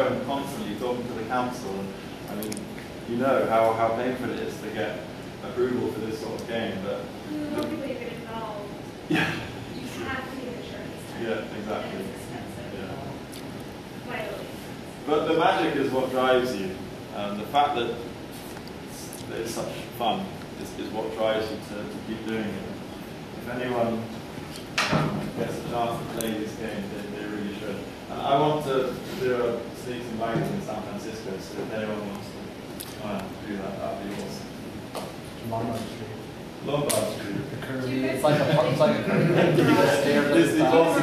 phone constantly talking to the council. And, I mean, you know how painful it is to get approval for this sort of game. But more people you get involved. Yeah. You have to give insurance. Yeah, exactly. And it's expensive. Yeah. Vitally. But the magic is what drives you. The fact that it's such fun is what drives you to keep doing it. If anyone gets a chance to play this game, they really should. And I want to do a sneaks and bites in San Francisco, so if anyone wants to do that, that'd be awesome. Lombard Street. Lombard Street. The curvy, it's like a curvy. Disney Although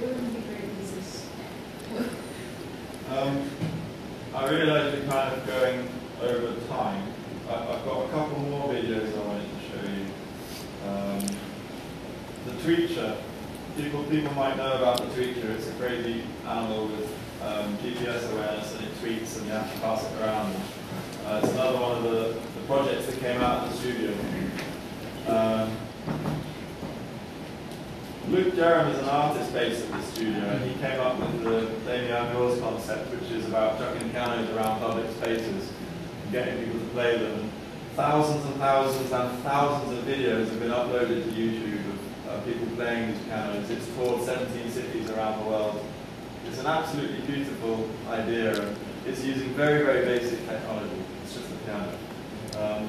it wouldn't be great pieces. I realised we're kind of going over time. I've got a couple more videos I wanted to show you. The tweeter. People might know about the tweeter. It's a crazy animal with GPS awareness, and it tweets and you have to pass it around. It's another one of the projects that came out of the studio. Luke Jerram is an artist based at the studio, and he came up with the Play Me Outdoors concept, which is about chucking pianos around public spaces and getting people to play them. And thousands and thousands and thousands of videos have been uploaded to YouTube of people playing these pianos. It's toured 17 cities around the world. It's an absolutely beautiful idea, and it's using very, very basic technology. It's just a piano.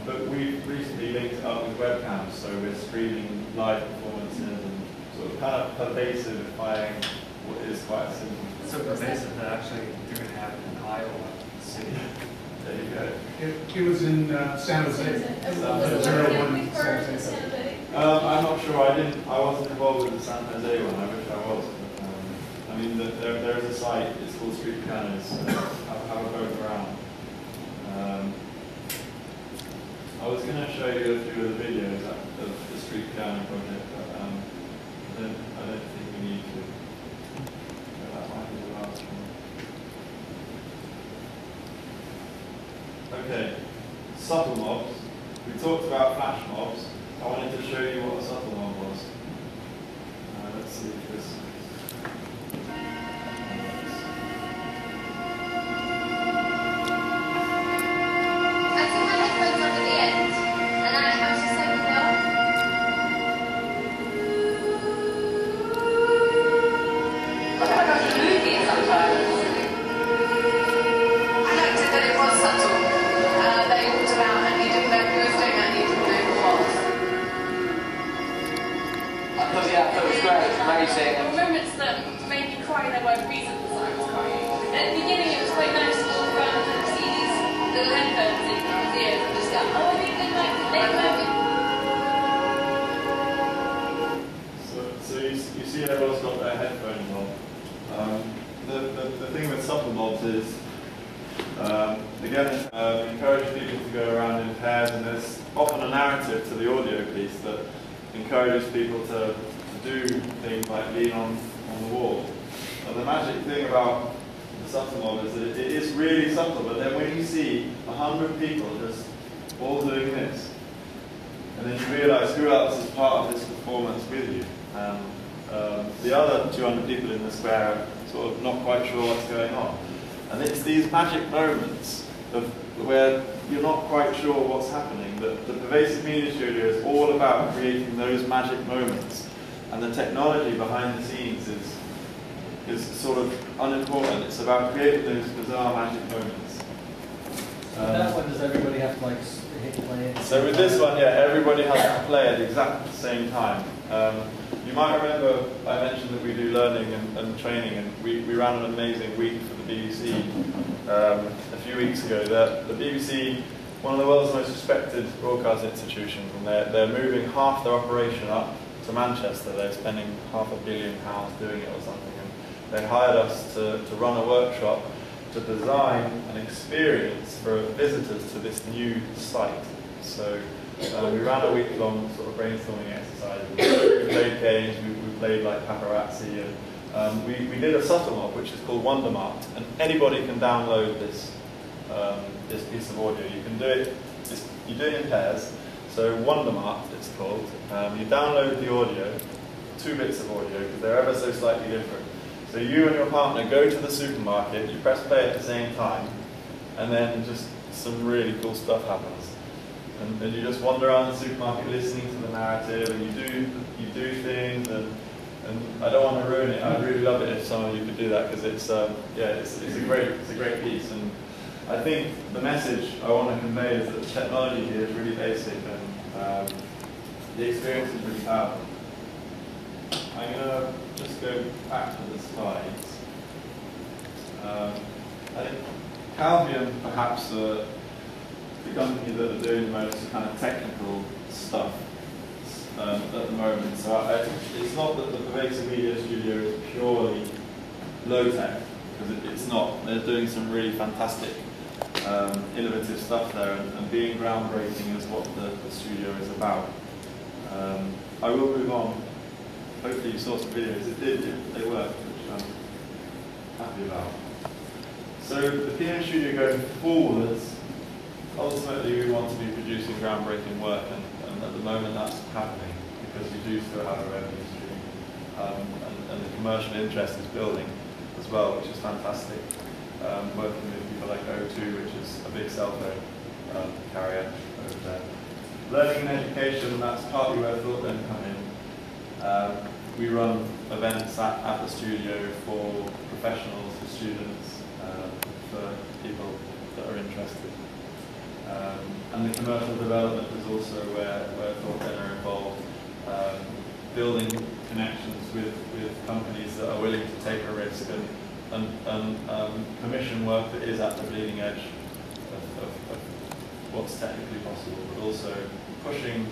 But we've recently linked it up with webcams, so we're streaming live performances and sort of kind of pervasifying what is quite simple. So pervasive that actually you're going to have in Iowa City. There you go. It was in San Jose. I'm not sure. I wasn't involved with the San Jose one. I wish I was. But, I mean, there is a site. It's called Street Pianos. Have a poke around. I was going to show you a few of the videos of the Street Piano project, but I don't think we need to. That might be the last one. Okay, subtle mobs. We talked about flash mobs. I wanted to show you what a subtle mob was. Let's see if this. Moments that made me cry, there were reasons I was crying. At the beginning it was quite nice to walk around and see these little headphones in people's ears and just go, oh, I think they'd like to play movie. So you see everyone's got their headphones on. The thing with subtle mobs is, again, encourage people to go around in pairs, and there's often a narrative to the audio piece that encourages people to do things like lean on the wall. And the magic thing about the subtle mob is that it is really subtle, but then when you see 100 people just all doing this, and then you realise who else is part of this performance with you. The other 200 people in the square are sort of not quite sure what's going on. And it's these magic moments of where you're not quite sure what's happening. The Pervasive Media Studio is all about creating those magic moments. And the technology behind the scenes is sort of unimportant. It's about creating those bizarre magic moments. That one, does everybody have to like hit play? So with this one, yeah, everybody has to play at exactly the same time. You might remember I mentioned that we do learning and training, and we ran an amazing week for the BBC a few weeks ago. The BBC, one of the world's most respected broadcast institutions, and they're moving half their operation up to Manchester. They're spending £500 million doing it or something, and they hired us to run a workshop to design an experience for visitors to this new site. So we ran a week-long sort of brainstorming exercise. We played games, we played like paparazzi, and we did a subtle mob which is called Wondermart, and anybody can download this piece of audio. You can do it. You do it in pairs. So Wondermart, it's called. You download the audio 2 bits of audio because they're ever so slightly different. So you and your partner go to the supermarket, you press play at the same time, and then just some really cool stuff happens. And you just wander around the supermarket listening to the narrative, and you do things, and I don't want to ruin it. I'd really love it if some of you could do that, because it's a great piece. And I think the message I want to convey is that the technology here is really basic, and the experience is really powerful. I'm going to just go back to the slides. I think Calvium perhaps the company that are doing the most kind of technical stuff at the moment. So it's not that the Pervasive Media Studio is purely low-tech, because it's not. They're doing some really fantastic, innovative stuff there, and being groundbreaking is what the studio is about. I will move on. Hopefully you saw some videos. They worked, which I'm happy about. So the PM Studio going forwards, ultimately we want to be producing groundbreaking work, and at the moment that's happening because we do still have a revenue stream, and the commercial interest is building as well, which is fantastic. Working with people like O2, which is a big cell phone carrier over there. Learning and education, that's partly where thoughtden come in. We run events at the studio for professionals, for students, for people that are interested. And the commercial development is also where thoughtden are involved, building connections with companies that are willing to take a risk and commission work that is at the bleeding edge of what's technically possible, but also pushing,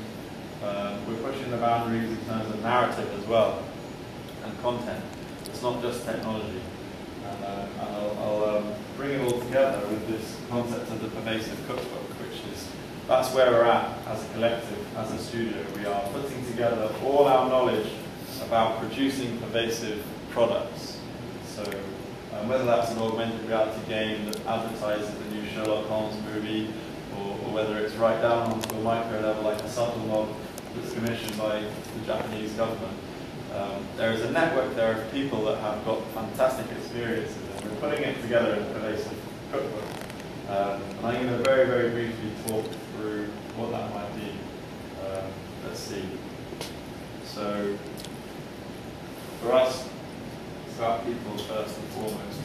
we're pushing the boundaries in terms of narrative as well, and content. It's not just technology. And I'll bring it all together with this concept of the pervasive cookbook, which is, that's where we're at as a collective, as a studio. We are putting together all our knowledge about producing pervasive products. So whether that's an augmented reality game that advertises the new Sherlock Holmes movie, or whether it's right down onto a micro level like a subtle log that's commissioned by the Japanese government. There is a network there of people that have got fantastic experiences, and we're putting it together in a pervasive cookbook. And I'm going to very, very briefly talk through what that might be. Let's see. So, for us, it's about people first and foremost,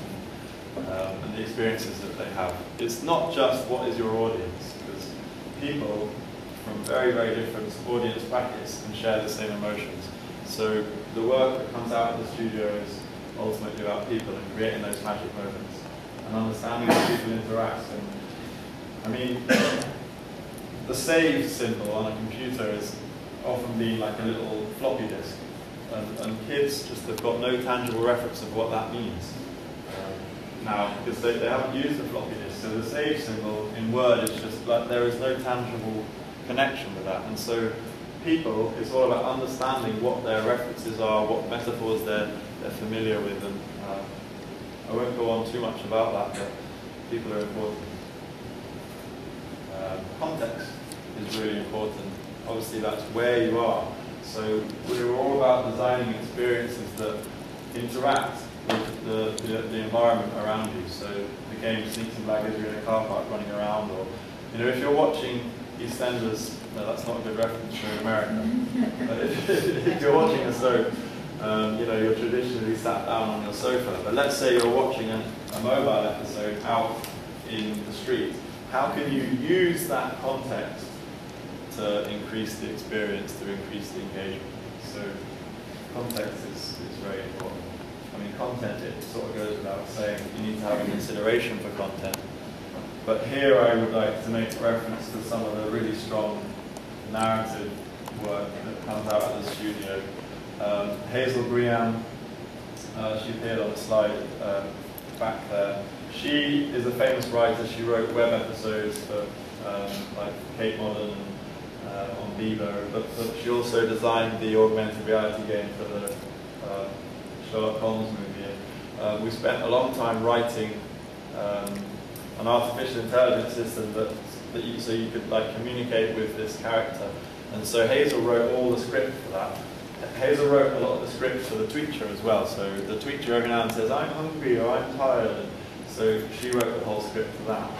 and the experiences that they have. It's not just what is your audience, because people from very, very different audience brackets can share the same emotions. So the work that comes out of the studio is ultimately about people and creating those magic moments and understanding how people interact. And I mean, the save symbol on a computer is often being like a little floppy disk, and kids just have got no tangible reference of what that means now, because they haven't used the floppy disk. So the save symbol in Word is just like there is no tangible connection with that, and so people, it's all about understanding what their references are, what metaphors they're familiar with, and I won't go on too much about that, but people are important. Context is really important. Obviously that's where you are. So we're all about designing experiences that interact with the environment around you. So the game Sneaks and Blaggers, you're in a car park running around, or if you're watching EastEnders, no, that's not a good reference for America. But if you're watching a soap, you're traditionally sat down on your sofa. But let's say you're watching a mobile episode out in the street. How can you use that context to increase the experience, to increase the engagement? So context is very important. I mean, content, it sort of goes without saying, you need to have a consideration for content. But here I would like to make reference to some of the really strong narrative work that comes out of the studio. Hazel Briam, she appeared on the slide back there. She is a famous writer. She wrote web episodes for like Kate Modern and on Bieber, but she also designed the augmented reality game for the Sherlock Holmes movie. We spent a long time writing an artificial intelligence system so you could like communicate with this character. And so Hazel wrote all the script for that. Hazel wrote a lot of the script for the Tweeter as well, so the Tweeter every now and then says, I'm hungry or I'm tired, and so she wrote the whole script for that.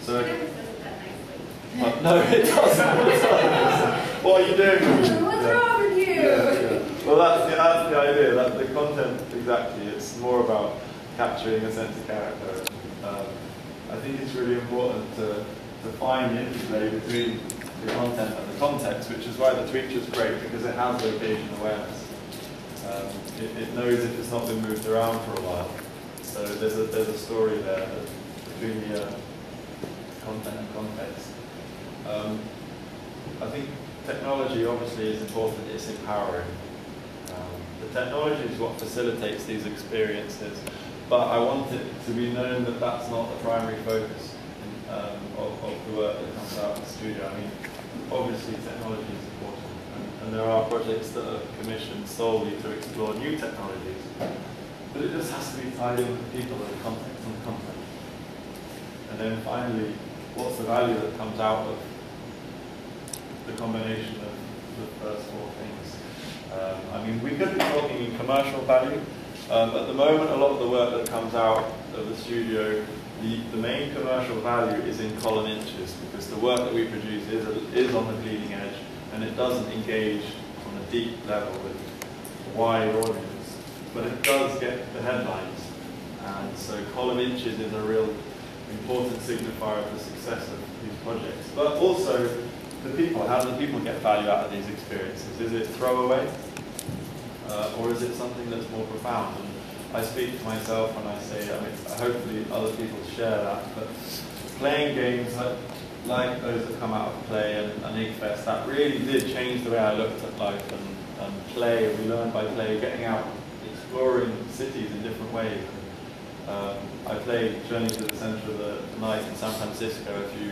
So It never says it that nicely. but no, it doesn't. What are you doing? What's wrong with you? Yeah. Well, that's the idea. That the content exactly. It's more about capturing a sense of character. I think it's really important to find the interplay between the content and the context, which is why the Tweeter is great, because it has location awareness. It knows if it's not been moved around for a while. So there's a story there between the content and context. I think technology obviously is important. It's empowering. The technology is what facilitates these experiences, but I want it to be known that that's not the primary focus of the work that comes out in the studio. I mean, obviously technology is important, and there are projects that are commissioned solely to explore new technologies, but it just has to be tied in with the people and the context and the content. And then finally, what's the value that comes out of the combination of the first four things? I mean, we could be talking in commercial value. At the moment, a lot of the work that comes out of the studio, the main commercial value is in column inches, because the work that we produce is on the bleeding edge, and it doesn't engage on a deep level with a wide audience, but it does get the headlines. And so column inches is a real important signifier of the success of these projects. But also, the people, how do the people get value out of these experiences? Is it throwaway? Or is it something that's more profound? And I speak to myself when I say, I mean, hopefully other people share that, but playing games like those that come out of Play and IGFest, that really did change the way I looked at life and play. We learned by play, getting out, exploring cities in different ways. I played Journey to the Center of the Night in San Francisco a few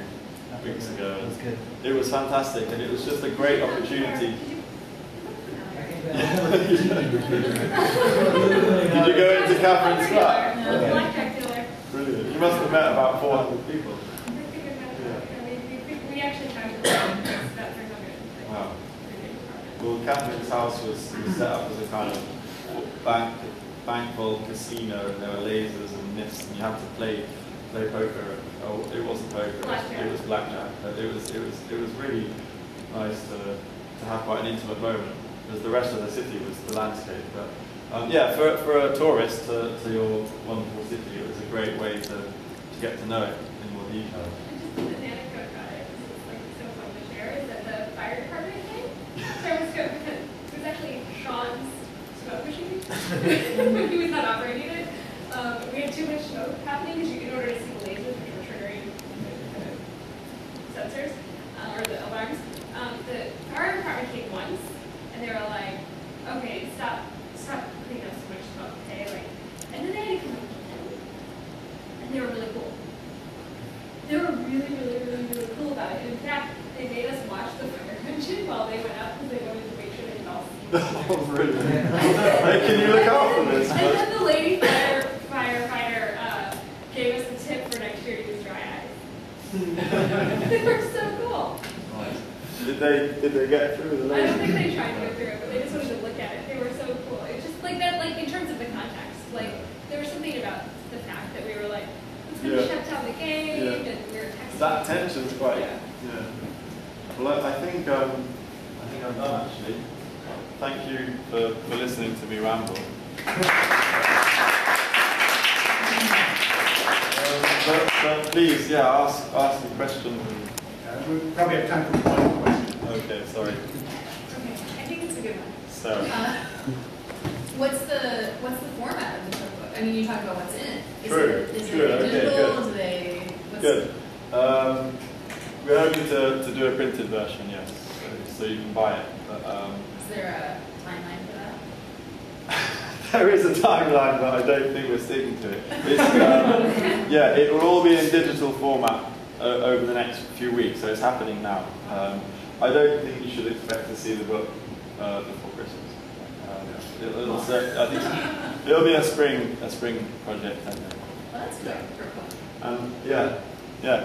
weeks ago. That was good. It was fantastic, and it was just a great opportunity. Did you go into Catherine's flat? No, blackjack dealer. Brilliant. You must have met about 400 people. We actually counted about 300. Wow. Well, Catherine's house was set up as a kind of bankroll casino, and there were lasers and myths, and you had to play poker. Oh, it wasn't poker. It was blackjack. But it was really nice to have quite an intimate moment, because the rest of the city was the landscape. But yeah, for a tourist to your wonderful city, it was a great way to get to know it in more detail. Just an anecdote about it, it's like so fun to share, is that the fire department thing, stroboscope, because it was actually Sean's smoke machine. He was not operating it. We had too much smoke happening, because in order to see the lasers, which were triggering the sensors, or the alarms, the fire department came once, and they were like, okay, stop putting up so much smoke, okay? Like, and then they had to come again, and they were really cool. They were really cool about it. In fact, they made us watch the fire engine while they went up, because they wanted to make sure they could all see. Oh, really? Hey, can you look out for this? And then the lady firefighter gave us the tip for next year to use dry eyes. They were so cool. Nice. Did they get through the laser? I don't think they tried to go through it, but they just wanted to look at it. They were so cool. It was just like that, like in terms of the context. Like, there was something about the fact that we were like, it's going to shut down the game, and we were texting. That tension's quite, yeah. Well, I think I'm done actually. Thank you for listening to me ramble. But please, ask some questions. We probably have time for one question. Okay, sorry. Okay, I think it's a good one. So, What's the format of the cookbook? I mean, you talk about what's in it. Is it Okay, digital? good. Do they? Good. We're hoping to do a printed version, yes, so you can buy it. But, Is there a timeline for that? there is a timeline, but I don't think we're sticking to it. It's, it will all be in digital format over the next few weeks, so it's happening now. I don't think you should expect to see the book before Christmas. I think it'll be a spring project. I think. Well, that's good for a book. Yeah.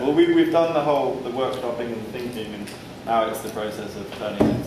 Well, we've done the workshopping and thinking, and now it's the process of turning it